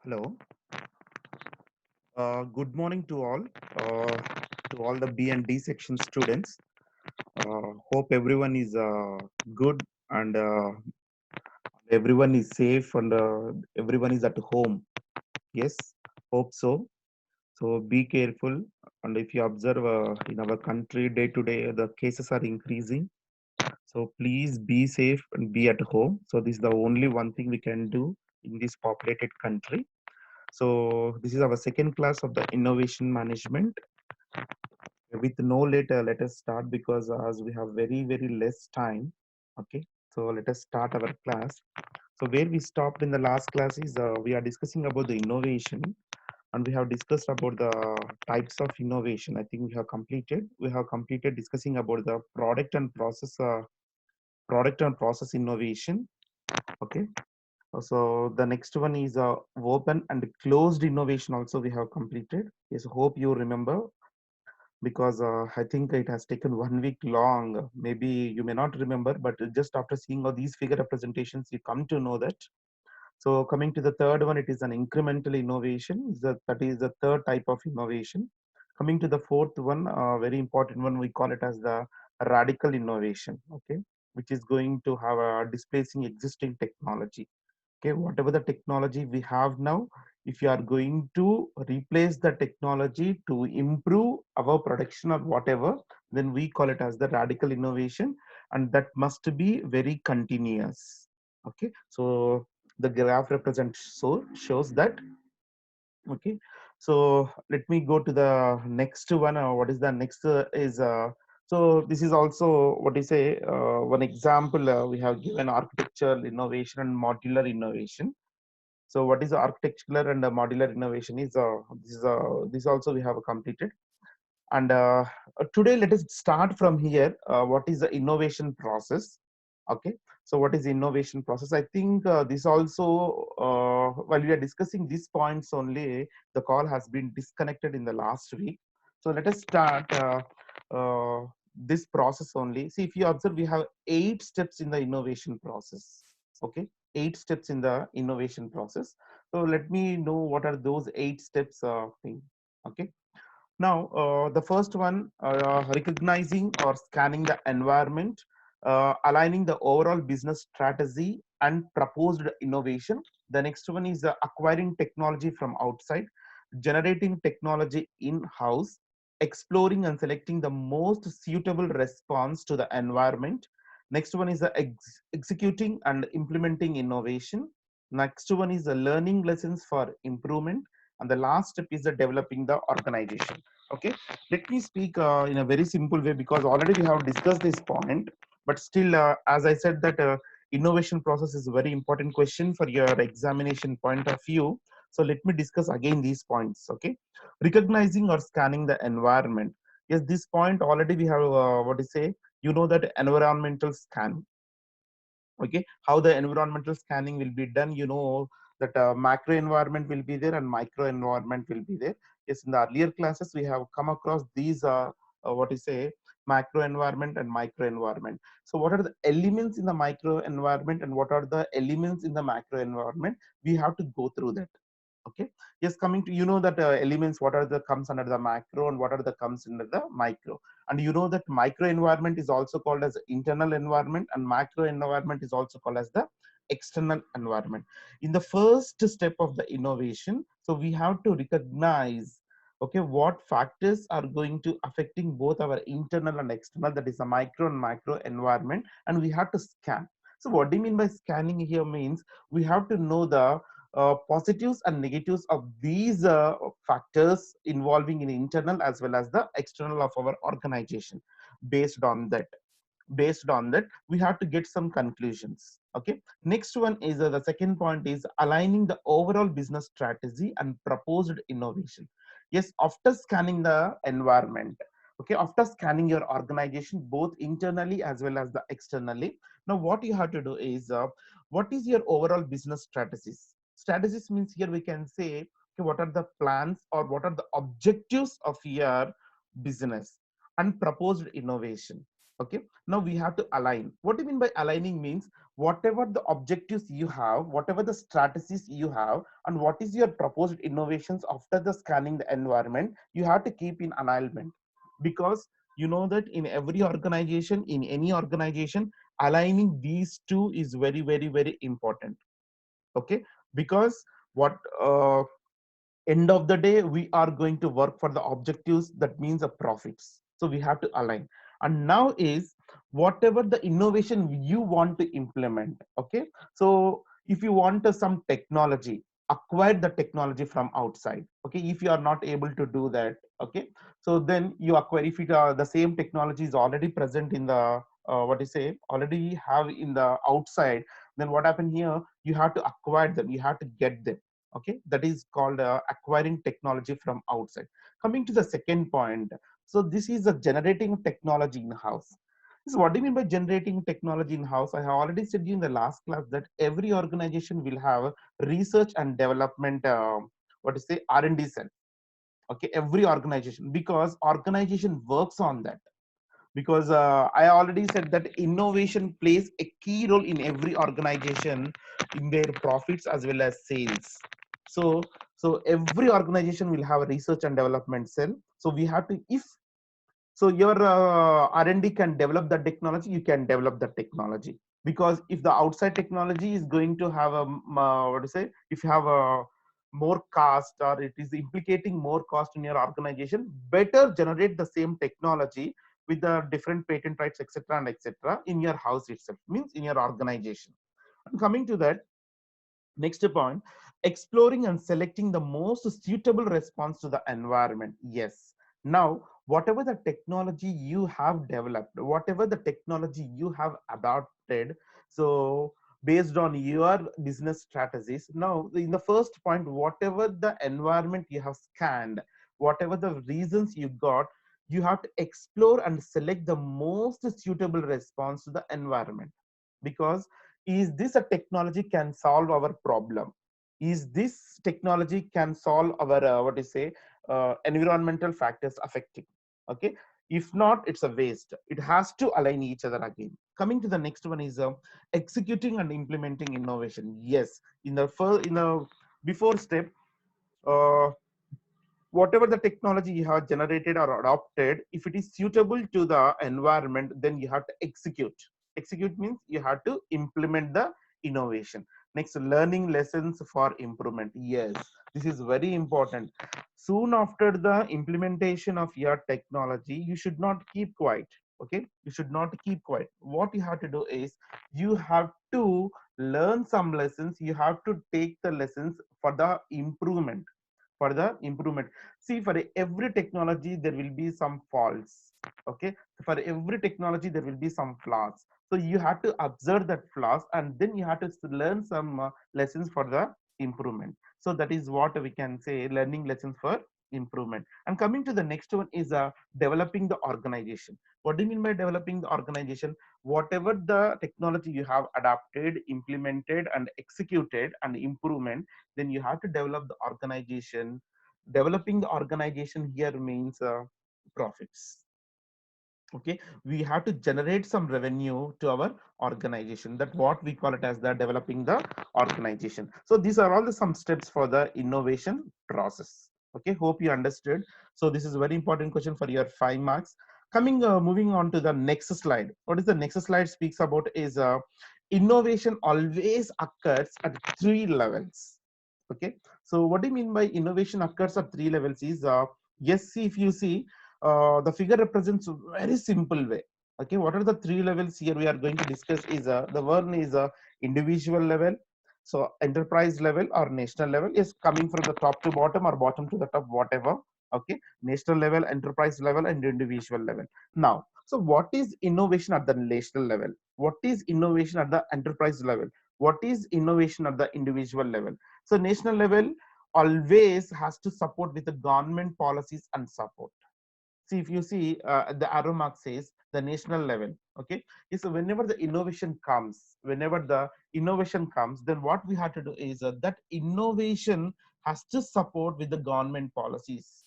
Hello. Good morning to all the B and D section students. Hope everyone is good and everyone is safe and everyone is at home. Yes, hope so. So be careful. And if you observe in our country day to day, the cases are increasing. So please be safe and be at home. So this is the only one thing we can do in this populated country. So this is our second class of the innovation management. With no later, let us start because as we have very less time. Okay, so let us start our class. So where we stopped in the last class is we are discussing about the innovation, and we have discussed about the types of innovation. I think we have completed discussing about the product and process innovation. Okay, so the next one is open and closed innovation also we have completed. Yes, hope you remember because I think it has taken 1 week long. Maybe you may not remember, but just after seeing all these figure representations, you come to know that. So coming to the third one, it is an incremental innovation. That is the third type of innovation. Coming to the fourth one, very important one, we call it as the radical innovation. Okay, which is going to have a displacing existing technology. Okay, whatever the technology we have now, if you are going to replace the technology to improve our production or whatever, then we call it as the radical innovation, and that must be very continuous. Okay, so the graph represents so shows that. Okay, so let me go to the next one. What is the next is so this is also what you say, one example. We have given architectural innovation and modular innovation. So what is the architectural and the modular innovation is this also we have completed. And today let us start from here. What is the innovation process? Okay. So what is the innovation process? I think this also, while we are discussing these points only, the call has been disconnected in the last week. So let us start this process only. See, if you observe, we have 8 steps in the innovation process. Okay. 8 steps in the innovation process. So let me know what are those 8 steps thing. Okay. Now, the first one, recognizing or scanning the environment, aligning the overall business strategy and proposed innovation. The next one is acquiring technology from outside, generating technology in-house, exploring and selecting the most suitable response to the environment. Next one is executing and implementing innovation. Next one is the learning lessons for improvement. And the last step is the developing the organization. Okay, let me speak in a very simple way because already we have discussed this point, but still as I said that innovation process is a very important question for your examination point of view. So let me discuss again these points. Okay, recognizing or scanning the environment. Yes, this point already we have what to say, you know, that environmental scan. Okay, how the environmental scanning will be done, you know, that macro environment will be there and micro environment will be there. Yes, in the earlier classes we have come across these what you say, macro environment and micro environment. So what are the elements in the micro environment and what are the elements in the macro environment? We have to go through that. Okay, yes, coming to, you know, that elements, what are the comes under the macro and what are the comes under the micro. And you know that micro environment is also called as internal environment and macro environment is also called as the external environment. In the first step of the innovation, so we have to recognize, okay, what factors are going to affecting both our internal and external, that is a micro and macro environment, and we have to scan. So what do you mean by scanning here means we have to know the positives and negatives of these factors involving in internal as well as the external of our organization. Based on that, we have to get some conclusions. Okay, next one is the second point is aligning the overall business strategy and proposed innovation. Yes, after scanning the environment, okay, after scanning your organization both internally as well as the externally, now what you have to do is what is your overall business strategies means here we can say, okay, what are the plans or what are the objectives of your business and proposed innovation. Okay, now we have to align. What do you mean by aligning? Means whatever the objectives you have, whatever the strategies you have, and what is your proposed innovations after the scanning the environment, you have to keep in alignment. Because you know that in every organization, in any organization, aligning these two is very, very, very important. Okay, because what end of the day we are going to work for the objectives, that means the profits, so we have to align. And now is whatever the innovation you want to implement. Okay, so if you want some technology, acquire the technology from outside. Okay, if you are not able to do that, okay, so then you acquire. If the same technology is already present in the what you say already have in the outside, then what happen here, you have to acquire them, you have to get them. Okay, that is called acquiring technology from outside. Coming to the second point, so this is a generating technology in house. So what do you mean by generating technology in house? I have already said you in the last class that every organization will have research and development what to say R&D cell. Okay, every organization, because organization works on that. Because I already said that innovation plays a key role in every organization, in their profits as well as sales. So every organization will have a research and development cell. So we have to, if so your R&D can develop the technology, you can develop the technology. Because if the outside technology is going to have a what to say, if you have a more cost, or it is implicating more cost in your organization, better generate the same technology with the different patent rights, etc. and etc. in your house itself, means in your organization. And coming to that, next point, exploring and selecting the most suitable response to the environment. Yes. Now, whatever the technology you have developed, whatever the technology you have adopted, so based on your business strategies, now in the first point, whatever the environment you have scanned, whatever the reasons you got, you have to explore and select the most suitable response to the environment. Because is this a technology can solve our problem, is this technology can solve our what do you say environmental factors affecting. Okay, if not, it's a waste. It has to align each other again. Coming to the next one is executing and implementing innovation. Yes, in the first, in the before step, uh, whatever the technology you have generated or adopted, if it is suitable to the environment, then you have to execute means you have to implement the innovation. Next, learning lessons for improvement. Yes, this is very important. Soon after the implementation of your technology, you should not keep quiet. Okay, you should not keep quiet. What you have to do is you have to learn some lessons, you have to take the lessons for the improvement, for the improvement. See, for every technology there will be some faults. Okay, for every technology there will be some flaws. So you have to observe that flaws, and then you have to learn some lessons for the improvement. So that is what we can say, learning lessons for improvement. And coming to the next one is developing the organization. What do you mean by developing the organization? Whatever the technology you have adapted, implemented and executed and improvement, then you have to develop the organization. Developing the organization here means profits. Okay, we have to generate some revenue to our organization, that what we call it as the developing the organization. So these are all the some steps for the innovation process. Okay, hope you understood. So this is a very important question for your 5 marks. Coming moving on to the next slide. What is the next slide speaks about is innovation always occurs at 3 levels. Okay, so what do you mean by innovation occurs at 3 levels is yes, see, if you see the figure represents a very simple way. Okay, what are the 3 levels here we are going to discuss is the one is individual level, so enterprise level or national level, is coming from the top to bottom or bottom to the top, whatever. Okay, national level, enterprise level and individual level. Now, so what is innovation at the national level, what is innovation at the enterprise level, what is innovation at the individual level? So national level always has to support with the government policies and support. See, if you see the arrow mark says the national level. Okay, so whenever the innovation comes, whenever the innovation comes, then what we have to do is that innovation has to support with the government policies.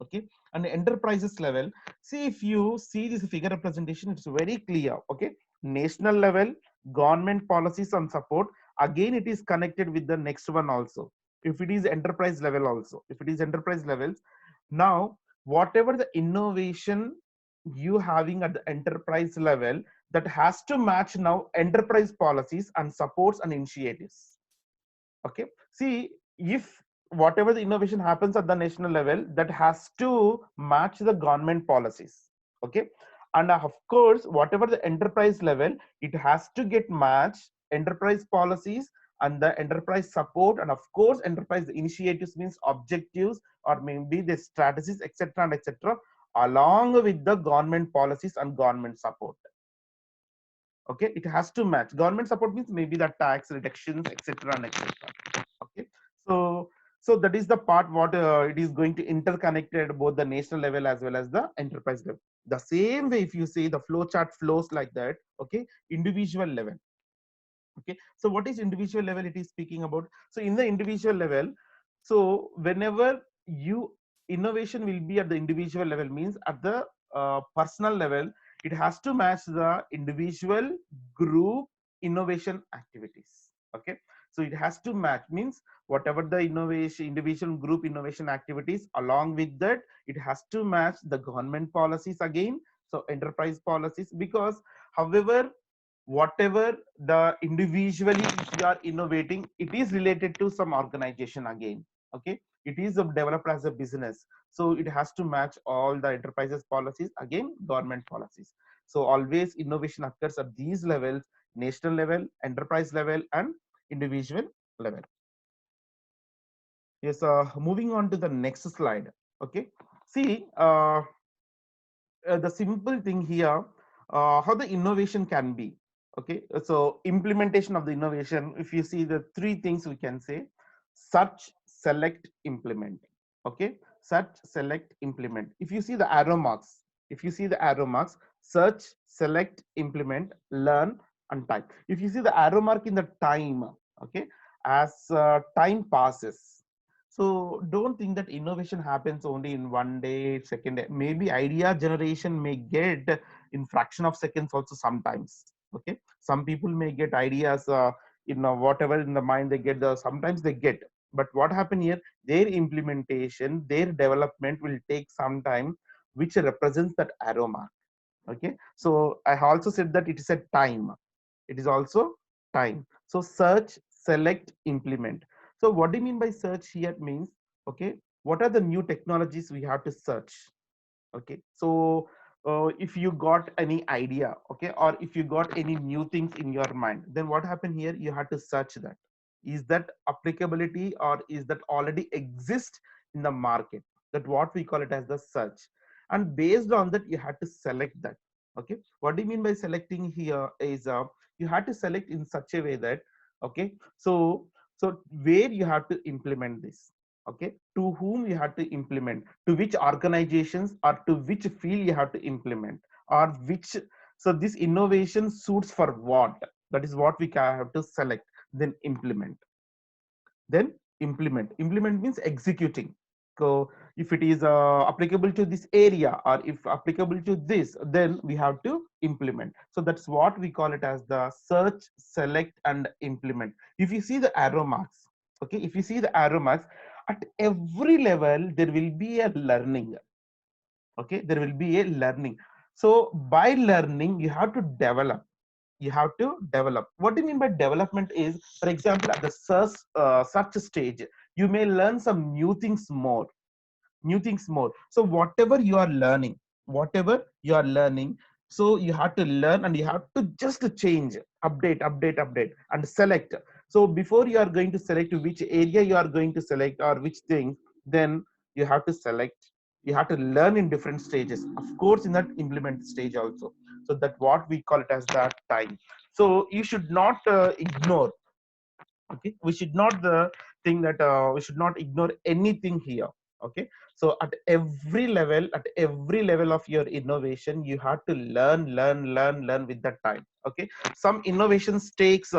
Okay, and enterprises level, see, if you see this figure representation, it's very clear. Okay, national level, government policies and support, again it is connected with the next one also. If it is enterprise level also, if it is enterprise levels, now whatever the innovation you having at the enterprise level, that has to match now enterprise policies and supports and initiatives. Okay, see, if whatever the innovation happens at the national level, that has to match the government policies. Okay, and of course whatever the enterprise level, it has to get match enterprise policies and the enterprise support, and of course enterprise initiatives means objectives or maybe the strategies, etc and etc, along with the government policies and government support. Okay, it has to match. Government support means maybe the tax reductions, etc and etc. Okay, so that is the part what it is going to interconnected both the national level as well as the enterprise level. The same way, if you see the flow chart flows like that. Okay, individual level. Okay, so what is individual level it is speaking about? So in the individual level, so whenever you innovation will be at the individual level, means at the personal level, it has to match the individual group innovation activities. Okay, so it has to match, means whatever the innovation individual group innovation activities, along with that it has to match the government policies again, so enterprise policies. Because however, whatever the individually if you are innovating, it is related to some organization again. Okay, it is developed as a business, so it has to match all the enterprises policies, again government policies. So always innovation occurs at these levels: national level, enterprise level and individual level. Yes, moving on to the next slide. Okay, see, the simple thing here, how the innovation can be. Okay, so implementation of the innovation, if you see the three things we can say: search, select, implement. Okay, search, select, implement. If you see the arrow marks, if you see the arrow marks, search, select, implement, learn and type. If you see the arrow mark in the time, okay, as time passes, so don't think that innovation happens only in one day, second day. Maybe idea generation may get in fraction of seconds also sometimes. Okay, some people may get ideas in whatever in the mind they get. Sometimes they get, but what happened here? Their implementation, their development will take some time, which represents that arrow mark. Okay, so I also said that it is a time. It is also time. So search, select, implement. So what do you mean by search here? Means, okay, what are the new technologies we have to search? Okay, so if you got any idea, okay, or if you got any new things in your mind, then what happened here? You have to search that. Is that applicability or is that already exist in the market? That what we call it as the search. And based on that, you have to select that. Okay, what do you mean by selecting here is you have to select in such a way that, okay, so where you have to implement this. Okay, to whom you have to implement, to which organizations or to which field you have to implement, or which, so this innovation suits for what, that is what we have to select, then implement. Then implement means executing. So if it is applicable to this area or if applicable to this, then we have to implement. So that's what we call it as the search, select and implement. If you see the arrow marks, okay, if you see the arrow marks, at every level there will be a learning. Okay, there will be a learning. So by learning you have to develop. You have to develop. What do you mean by development is, for example, at the search stage, you may learn some new things more. New things more. So whatever you are learning, whatever you are learning, so you have to learn and you have to just change, update and select. So before you are going to select which area you are going to select or which thing, then you have to select. You have to learn in different stages, of course in that implement stage also. So that what we call it as that time. So you should not ignore. Okay, we should not think that we should not ignore anything here. Okay, so at every level of your innovation, you have to learn with that time. Okay, some innovations takes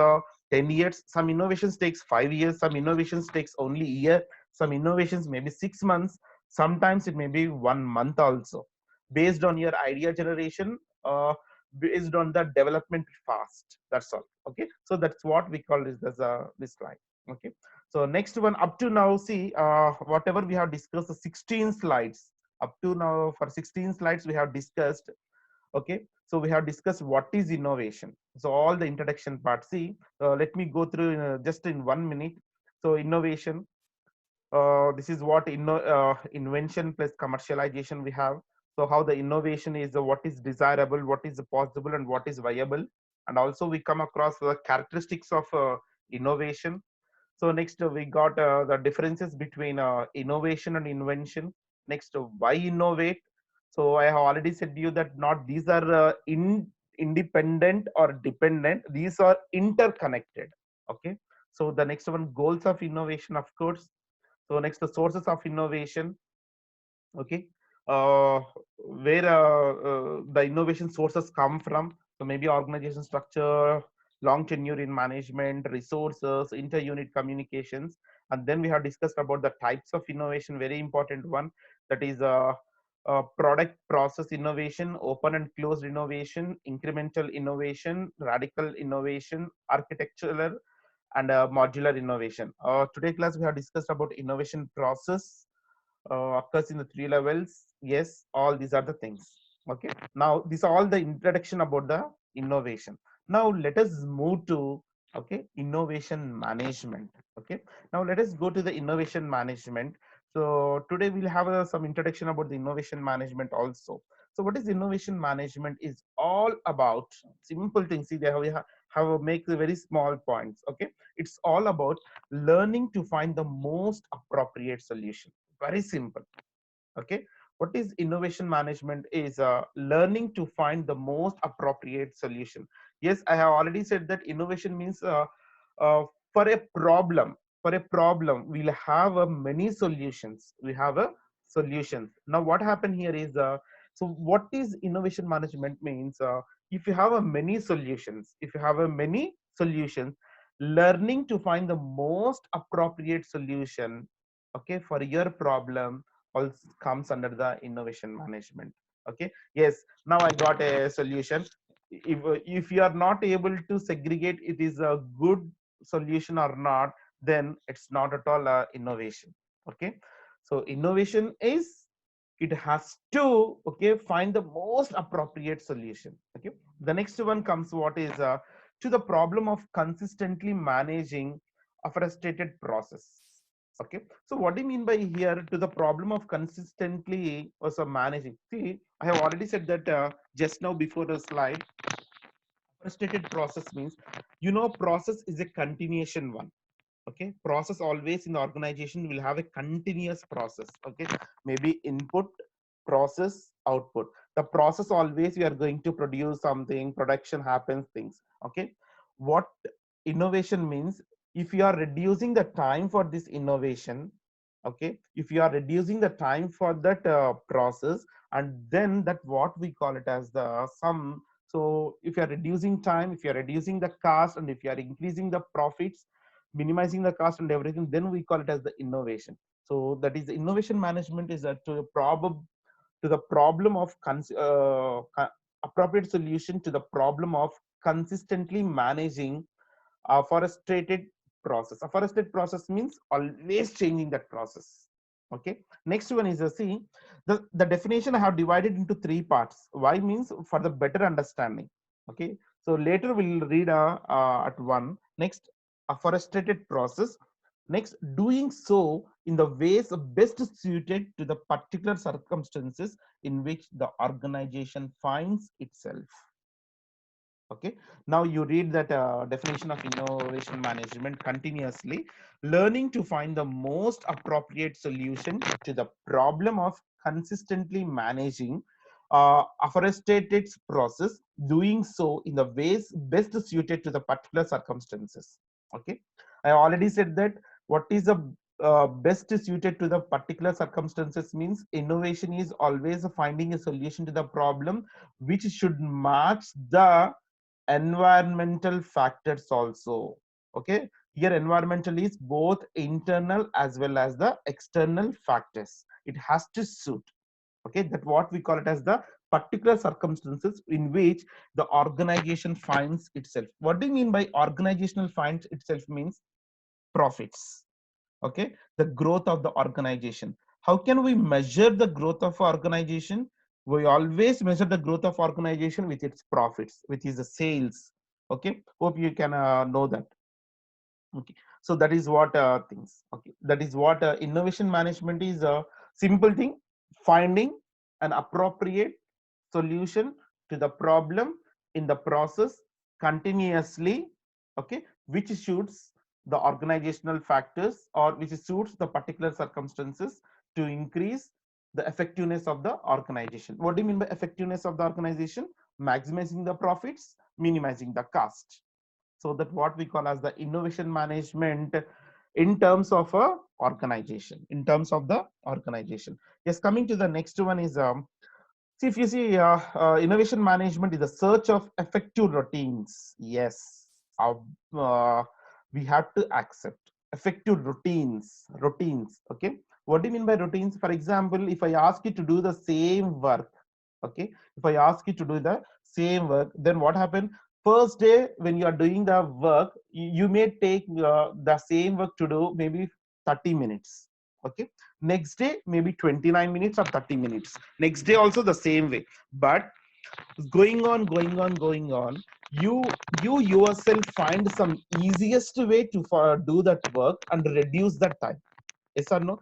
10 years, some innovations takes 5 years, some innovations takes only a year, some innovations maybe 6 months, Sometimes it may be 1 month also, based on your idea generation, based on the development fast. That's all. Okay, so that's what we call this as a this slide. Okay, so next one, up to now, see, whatever we have discussed, the 16 slides up to now, for 16 slides we have discussed. Okay, so we have discussed what is innovation, so all the introduction part. See, let me go through just in 1 minute. So innovation, this is what invention plus commercialization we have. So how the innovation is, what is desirable, what is possible, and what is viable. And also we come across the characteristics of innovation. So next we got the differences between innovation and invention. Next, why innovate? So I have already said to you that not these are independent or dependent. These are interconnected. Okay. So the next one, goals of innovation, of course. So next, the sources of innovation. Okay, where the innovation sources come from. So maybe organization structure, long tenure in management, resources, inter-unit communications. And then we have discussed about the types of innovation, very important one, that is product process innovation, open and closed innovation, incremental innovation, radical innovation, architectural, and modular innovation. Today class we have discussed about innovation process, occurs in the 3 levels. Yes, all these are the things. Okay, now these are all the introduction about the innovation. Now let us move to, okay, innovation management. Okay, now let us go to the innovation management. So today we'll have some introduction about the innovation management also. So what is innovation management is all about. Simple things. See, they have make the very small points. Okay, it's all about learning to find the most appropriate solution. Very simple. Okay, what is innovation management is learning to find the most appropriate solution. Yes, I have already said that innovation means uh, for a problem, we'll have many solutions. We have a solutions. Now what happened here is, so what is innovation management means, if you have a many solutions, learning to find the most appropriate solution, okay, for your problem, also comes under the innovation management. Okay, yes, now I got a solution. If you are not able to segregate it is a good solution or not, then it's not at all innovation. Okay, so innovation is, it has to, okay, find the most appropriate solution. Okay, the next one comes, what is to the problem of consistently managing a frustrated process. Okay, so what do you mean by here, to the problem of consistently also managing? See, I have already said that just now before the slide. Frustrated process means, process is a continuation one. Okay, process always in the organization will have a continuous process. Okay, maybe input, process, output. The process always we are going to produce something, production happens, things. Okay, what innovation means, if you are reducing the time for this innovation, okay, if you are reducing the time for that process, and then that what we call it as the sum. So if you are reducing time, if you are reducing the cost, and if you are increasing the profits, minimizing the cost and everything, then we call it as the innovation. So that is the innovation management, is that to the problem of appropriate solution to the problem of consistently managing a forested process. A forested process means always changing that process. Okay, next one is, see, the definition I have divided into 3 parts. Why means for the better understanding. Okay, so later we'll read at one. Next, a forested process. Next, doing so in the ways best suited to the particular circumstances in which the organization finds itself. Okay, now you read that definition of innovation management continuously. Learning to find the most appropriate solution to the problem of consistently managing a forested process, doing so in the ways best suited to the particular circumstances. Okay, I already said that what is the best suited to the particular circumstances means, innovation is always finding a solution to the problem which should match the environmental factors also. Okay, here environmental is both internal as well as the external factors. it has to suit. Okay, that what we call it as the particular circumstances in which the organization finds itself. What do you mean by organizational finds itself? Means profits. Okay, the growth of the organization. How can we measure the growth of organization? We always measure the growth of organization with its profits, which is the sales. Okay, hope you can know that. Okay, so that is what things. Okay, that is what innovation management is. A simple thing: finding an appropriate solution to the problem in the process continuously. Okay, which suits the organizational factors or which suits the particular circumstances to increase the effectiveness of the organization. What do you mean by effectiveness of the organization? Maximizing the profits, minimizing the cost. So that what we call as the innovation management in terms of a organization, in terms of the organization. Yes, coming to the next one is see, if you see, innovation management is the search of effective routines. Yes, uh, we have to accept effective routines. Routines. Okay. What do you mean by routines? For example, if I ask you to do the same work, okay, if I ask you to do the same work, then what happened? First day when you are doing the work, you may take the same work to do maybe 30 minutes. Okay. Next day, maybe 29 minutes or 30 minutes. Next day also the same way. But going on, you yourself find some easiest way to do that work and reduce that time. Yes or no?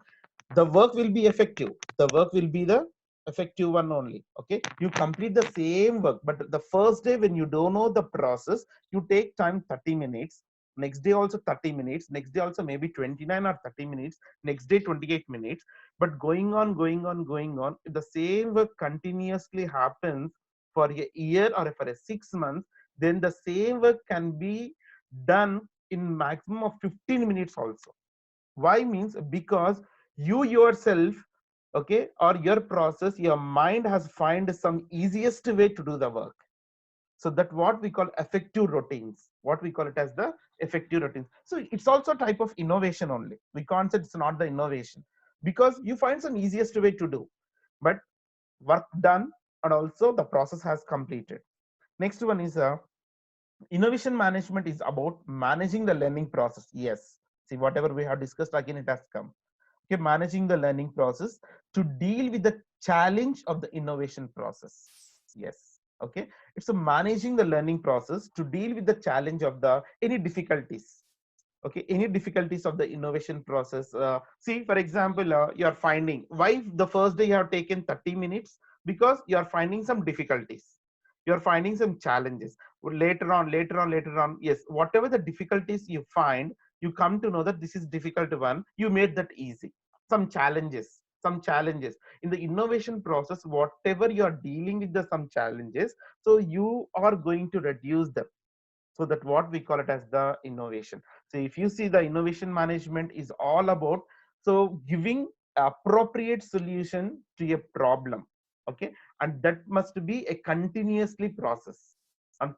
The work will be effective. The work will be the effective one only. Okay, you complete the same work, but the first day when you don't know the process, you take time 30 minutes. Next day also 30 minutes. Next day also maybe 29 or 30 minutes. Next day 28 minutes. But going on, if the same work continuously happens for a year or for a 6 months, then the same work can be done in maximum of 15 minutes also. Why? Means because you yourself, okay, or your process, your mind has find some easiest way to do the work. So that what we call effective routines, what we call it as the effective routines. So it's also a type of innovation only. We can't say it's not the innovation, because you find some easiest way to do, but work done and also the process has completed. Next one is innovation management is about managing the learning process. Yes, see, whatever we have discussed, again it has come. Okay, managing the learning process to deal with the challenge of the innovation process. Yes, okay, it's a managing the learning process to deal with the challenge of the any difficulties. Okay, any difficulties of the innovation process. See, for example, you are finding why the first day you have taken 30 minutes, because you are finding some difficulties, you are finding some challenges. Later on, yes, whatever the difficulties you find, you come to know that this is difficult one, you made that easy. Some challenges in the innovation process, whatever you are dealing with the some challenges, so you are going to reduce them. So that what we call it as the innovation. So if you see, the innovation management is all about so giving appropriate solution to a problem. Okay, and that must be a continuously process and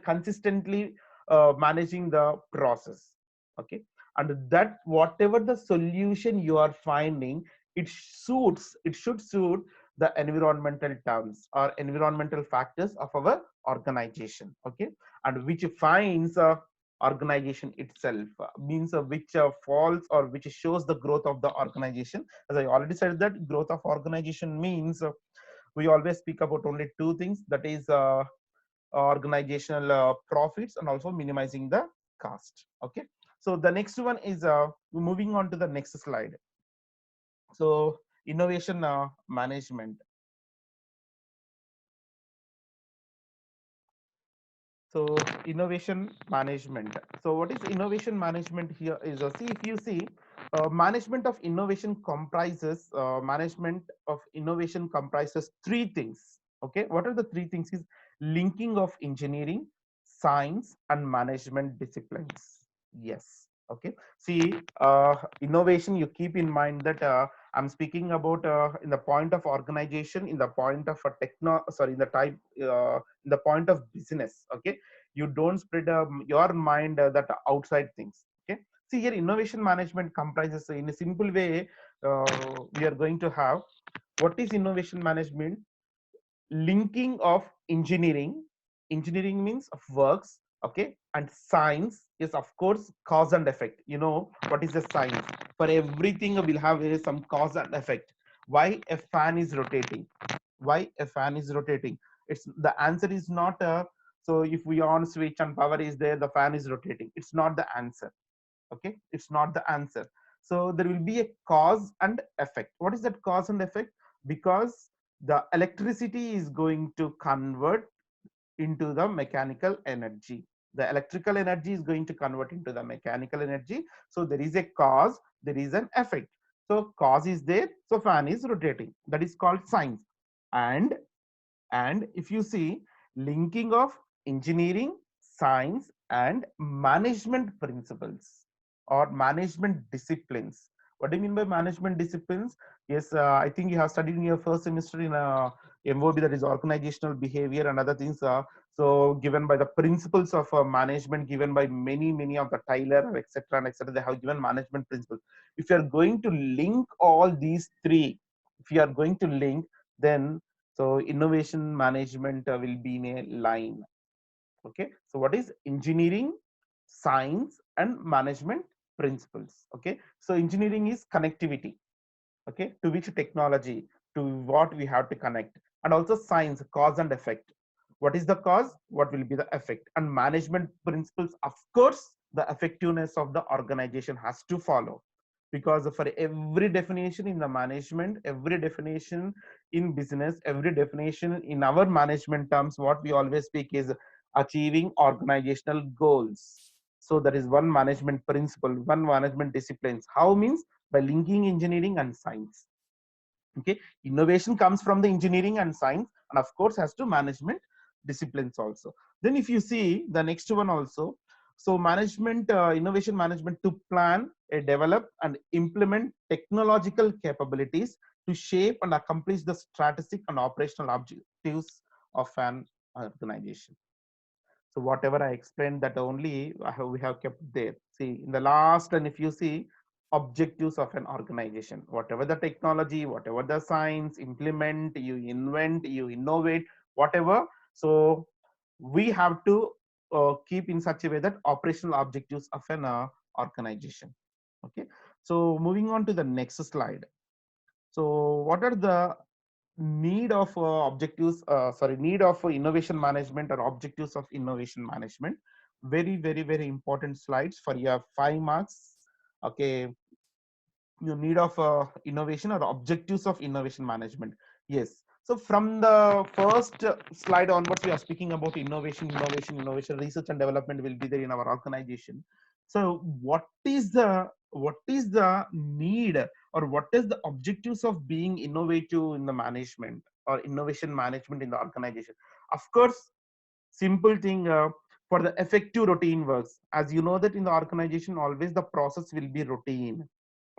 consistently managing the process. Okay, and that whatever the solution you are finding, it should suit the environmental terms or environmental factors of our organization. Okay, and which finds organization itself, means which falls or which shows the growth of the organization. As I already said, that growth of organization means we always speak about only two things, that is organizational profits and also minimizing the cost. Okay, so the next one is moving on to the next slide. So innovation management. So innovation management. So what is innovation management here is see, if you see, management of innovation comprises three things. Okay, what are the three things? Is linking of engineering, science, and management disciplines. Yes. Okay. See, innovation. You keep in mind that I'm speaking about in the point of organization, in the point of a in the type, in the point of business. Okay, you don't spread your mind that outside things. Okay, see here, innovation management comprises in a simple way we are going to have what is innovation management. Linking of engineering means of works, okay, and science is of course cause and effect. You know what is the science? For everything will have some cause and effect. Why a fan is rotating? Why a fan is rotating? It's the answer is not a, so if we on switch and power is there, the fan is rotating. It's not the answer. Okay, it's not the answer. So there will be a cause and effect. What is that cause and effect? Because the electricity is going to convert into the mechanical energy. The electrical energy is going to convert into the mechanical energy. So there is a cause, there is an effect. So cause is there, so fan is rotating. That is called science. And if you see, linking of engineering, science, and management principles or management disciplines. What do you mean by management disciplines? Yes, I think you have studied in your first semester in MOB, that is organizational behavior and other things. So given by the principles of management, given by many of the Tyler, etc. and etc. They have given management principles. If you are going to link all these three, if you are going to link, then so innovation management will be in a line. Okay, so what is engineering, science, and management principles? Okay, so engineering is connectivity, okay, to which technology, to what we have to connect. And also science, cause and effect. What is the cause, what will be the effect? And management principles, of course, the effectiveness of the organization has to follow, because for every definition in the management, every definition in business, every definition in our management terms, what we always speak is achieving organizational goals. So that is one management principle, one management disciplines. How means? By linking engineering and science. Okay, innovation comes from the engineering and science, and of course has to management disciplines also. Then if you see the next one also, so management, innovation management, to plan, develop and implement technological capabilities to shape and accomplish the strategic and operational objectives of an organization. So whatever I explained, that only we have kept there. See in the last, and if you see, objectives of an organization, whatever the technology, whatever the science, implement, you invent, you innovate, whatever. So we have to keep in such a way that operational objectives of an organization. Okay, so moving on to the next slide. So what are the need of objectives, sorry, need of innovation management or objectives of innovation management? Very important slides for your 5 marks. Okay, you need of innovation or objectives of innovation management. Yes, so from the first slide onwards, we are speaking about innovation, research and development will be there in our organization. So what is the need, or what is the objectives of being innovative in the management or innovation management in the organization? Of course, simple thing, for the effective routine works. As you know that in the organization, always the process will be routine.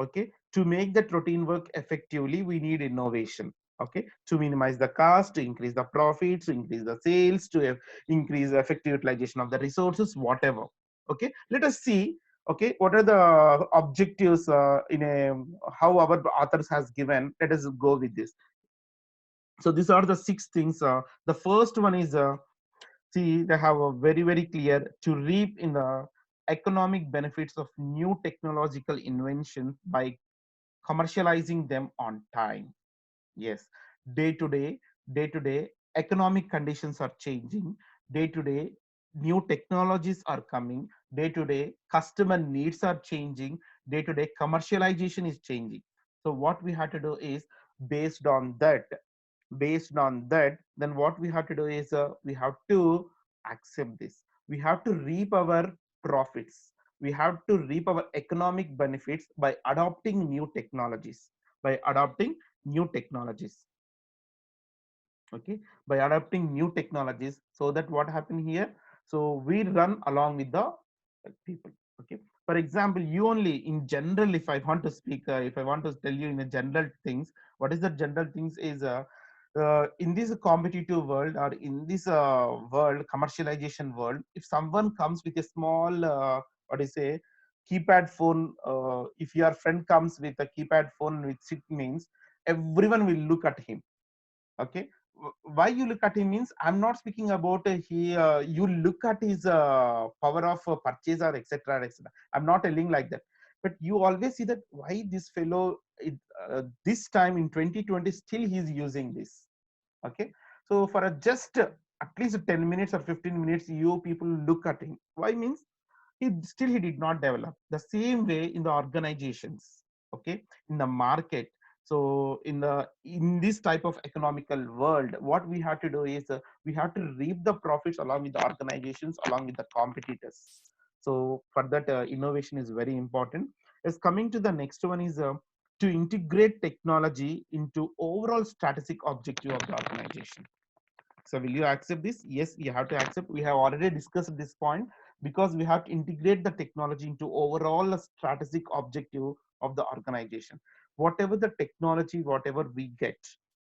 Okay, to make that routine work effectively, we need innovation. Okay, to minimize the cost, to increase the profits, to increase the sales, to increase the effective utilization of the resources, whatever. Okay, let us see. Okay, what are the objectives in a, how our authors has given? Let us go with this. So these are the 6 things. The first one is, see, they have a very clear: to reap in the economic benefits of new technological inventions by commercializing them on time. Yes, day to day, economic conditions are changing. Day to day, new technologies are coming. Day to day, customer needs are changing. Day to day, commercialization is changing. So what we have to do is, based on that, then what we have to do is, we have to accept this. We have to reap our profits. We have to reap our economic benefits by adopting new technologies. By adopting new technologies. Okay, by adopting new technologies, so that what happened here, so we run along with the people. Okay, for example, you only in general, if I want to speak, if I want to tell you in a general things, what is the general things is, in this competitive world, or in this world, commercialization world, if someone comes with a small, what do you say, keypad phone, if your friend comes with a keypad phone with it means everyone will look at him. Okay, why you look at him means I'm not speaking about he you look at his power of purchase or etc etc. I'm not telling like that, but you always see that why this fellow this time in 2020 still he's using this. Okay, so for a just at least 10 minutes or 15 minutes you people look at him. Why means he did not develop the same way in the organizations. Okay, in the market. So in this type of economical world, what we have to do is we have to reap the profits along with the organizations, along with the competitors. So for that, innovation is very important. As coming to the next one is to integrate technology into overall strategic objective of the organization. So will you accept this? Yes, you have to accept. We have already discussed this point, because we have to integrate the technology into overall strategic objective of the organization. Whatever the technology, whatever we get,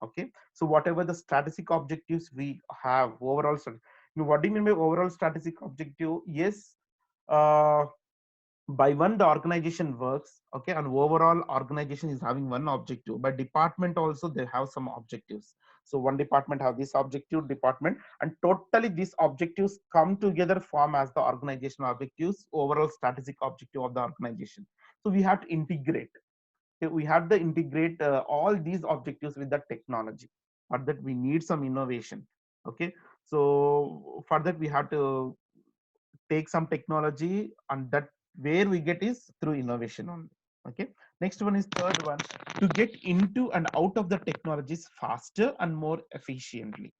okay. So whatever the strategic objectives we have, overall. What do you mean by overall strategic objective? Yes, uh, by one the organization works, okay, and overall organization is having one objective. By department also they have some objectives. So one department have this objective department, and totally these objectives come together form as the organizational objectives, overall strategic objective of the organization. So we have to integrate. Okay, we have to integrate all these objectives with the technology. For that we need some innovation. Okay, so for that we have to take some technology, and that where we get is through innovation only. Okay, next one is third one, to get into and out of the technologies faster and more efficiently.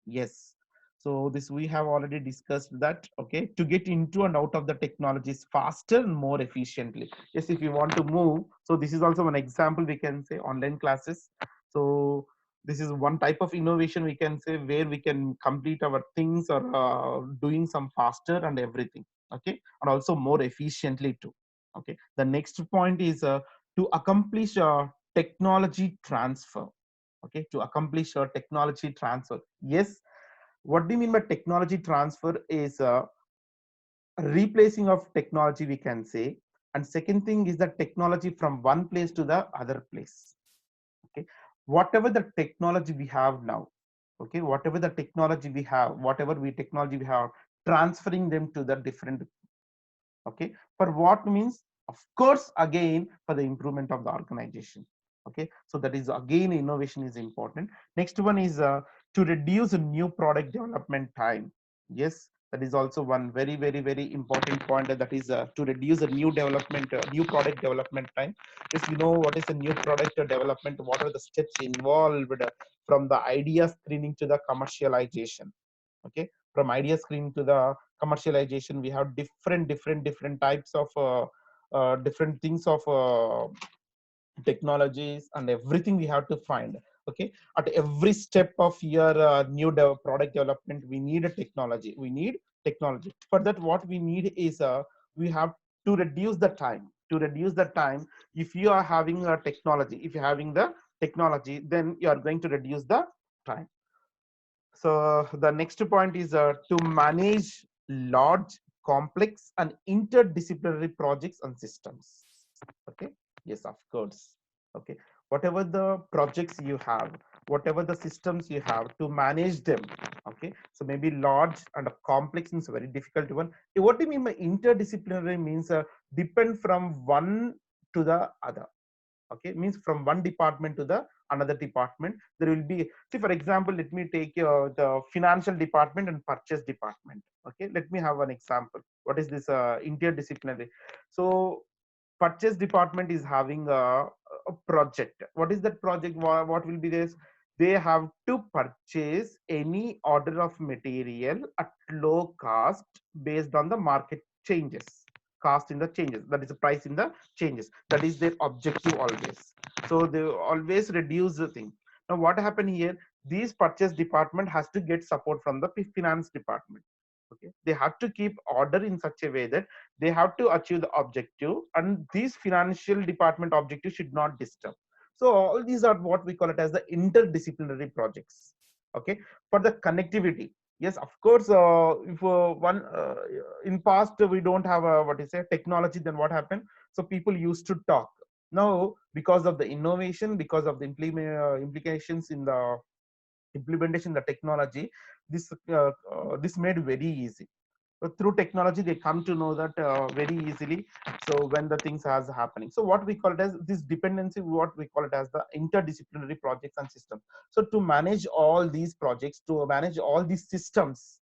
Yes, so this we have already discussed that. Okay, to get into and out of the technologies faster and more efficiently. Yes, if you want to move, so this is also an example, we can say online classes. So this is one type of innovation, we can say, where we can complete our things or doing some faster and everything. Okay, and also more efficiently too. Okay, the next point is to accomplish technology transfer. Okay, to accomplish a technology transfer. Yes, what do you mean by technology transfer is replacing of technology, we can say. And second thing is the technology from one place to the other place. Okay, whatever the technology we have now, okay, whatever the technology we have, whatever we technology we have, transferring them to the different. Okay, for what means, of course, again for the improvement of the organization. Okay, so that is again innovation is important. Next one is to reduce new product development time. Yes, that is also one very important point, that is to reduce a new product development time. Yes, you know what is a new product development, what are the steps involved from the idea screening to the commercialization. Okay, from idea screening to the commercialization, we have different types of different things of technologies and everything we have to find. Okay, at every step of your new product development, we need a technology, we need technology. For that, what we need is we have to reduce the time, if you are having a technology, if you're having the technology, then you are going to reduce the time. So the next point is to manage large, complex, and interdisciplinary projects and systems. Okay. Yes, of course. Okay. Whatever the projects you have, whatever the systems you have, to manage them. Okay. So maybe large and complex is a very difficult one. What do you mean by interdisciplinary? Means depend from one to the other. Okay, means from one department to the another department, there will be, see, for example, let me take the financial department and purchase department. Okay, let me have an example. What is this interdisciplinary? So purchase department is having a project. What is that project? What will be this? They have to purchase any order of material at low cost based on the market changes, cost in the changes, that is the price in the changes. That is their objective always. So they always reduce the thing. Now what happened here, this purchase department has to get support from the finance department. Okay, they have to keep order in such a way that they have to achieve the objective, and these financial department objectives should not disturb. So all these are what we call it as the interdisciplinary projects. Okay, for the connectivity, Yes, of course. If one in past we don't have a what is say technology, then what happened? So people used to talk. Now, because of the innovation, because of the implications in the implementation, the technology, this made very easy. But through technology they come to know that very easily. So when the things are happening, so what we call it as this dependency, what we call it as the interdisciplinary projects and systems. So to manage all these projects, to manage all these systems,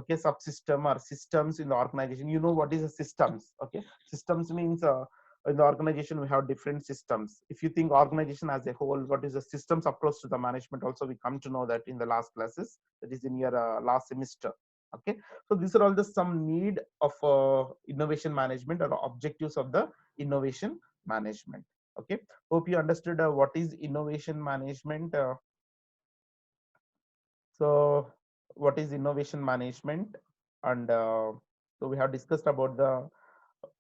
okay, subsystem or systems in the organization, you know what is a systems. Okay, systems means in the organization we have different systems. If you think organization as a whole, what is the systems approach to the management, also we come to know that in the last classes, that is in your last semester. Okay, so these are all the some need of innovation management or objectives of the innovation management. Okay, hope you understood what is innovation management. So what is innovation management? And so we have discussed about the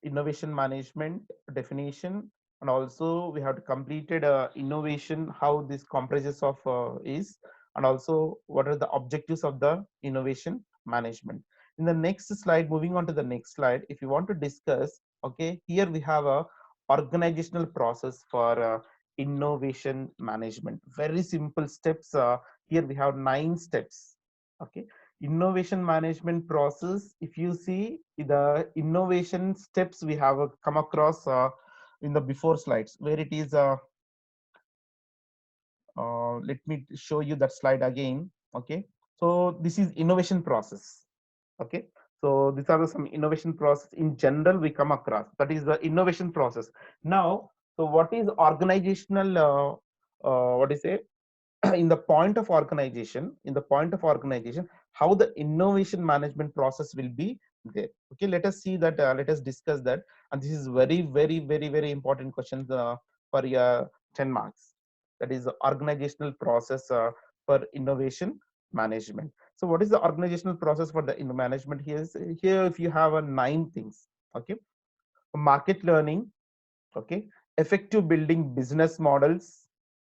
innovation management definition, and also we have completed innovation, how this comprises of is, and also what are the objectives of the innovation management. In the next slide, moving on to the next slide, if you want to discuss, okay, here we have a organizational process for innovation management. Very simple steps. Here we have 9 steps. Okay, innovation management process, if you see the innovation steps, we have come across in the before slides where it is let me show you that slide again. Okay, so this is innovation process. Okay, so these are some innovation process in general we come across, that is the innovation process. Now, so what is organizational what is it in the point of organization, how the innovation management process will be there. Okay, let us see that, let us discuss that. And this is very important questions for your 10 marks. That is the organizational process for innovation management. So what is the organizational process for the management? Here if you have a 9 things. Okay, market learning. Okay, effective building business models.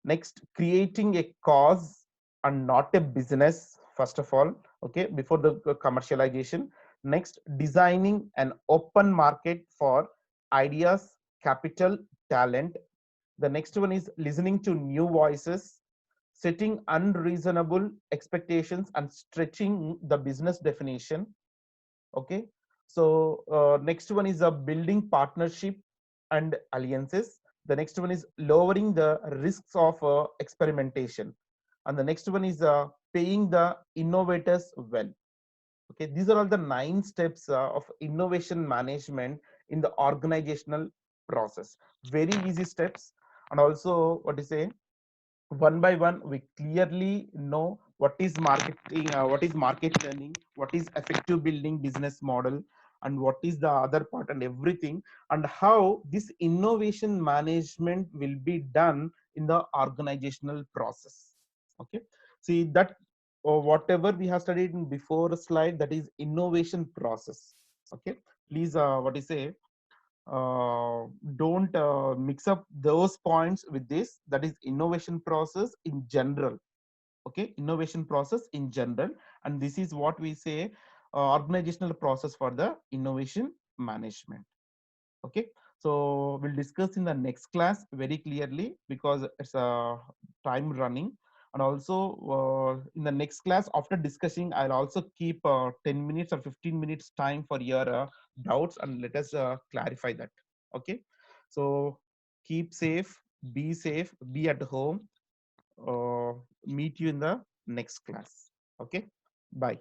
Next, creating a cause and not a business, first of all, okay, before the commercialization. Next, designing an open market for ideas, capital, talent. The next one is listening to new voices, setting unreasonable expectations and stretching the business definition. Okay, so next one is a building partnership and alliances. The next one is lowering the risks of experimentation, and the next one is paying the innovators well. Okay, these are all the 9 steps of innovation management in the organizational process. Very easy steps. And also what is say, one by one we clearly know what is marketing, what is market learning, what is effective building business model, and what is the other part and everything, and how this innovation management will be done in the organizational process. Okay, see that whatever we have studied in before slide, that is innovation process. Okay, please what is say, don't mix up those points with this, that is innovation process in general. Okay, innovation process in general, and this is what we say organizational process for the innovation management. Okay, so we'll discuss in the next class very clearly because it's a time running. And also in the next class, after discussing, I'll also keep 10 minutes or 15 minutes time for your doubts, and let us clarify that. Okay, so keep safe, be at home. uh, Meet you in the next class. Okay, bye.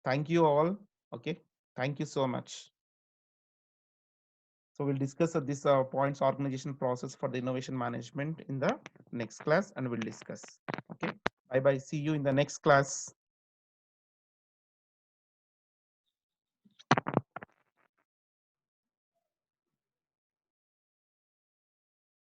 Thank you all. Okay, thank you so much. So we'll discuss this points organization process for the innovation management in the next class, and we'll discuss. Okay, bye bye. See you in the next class.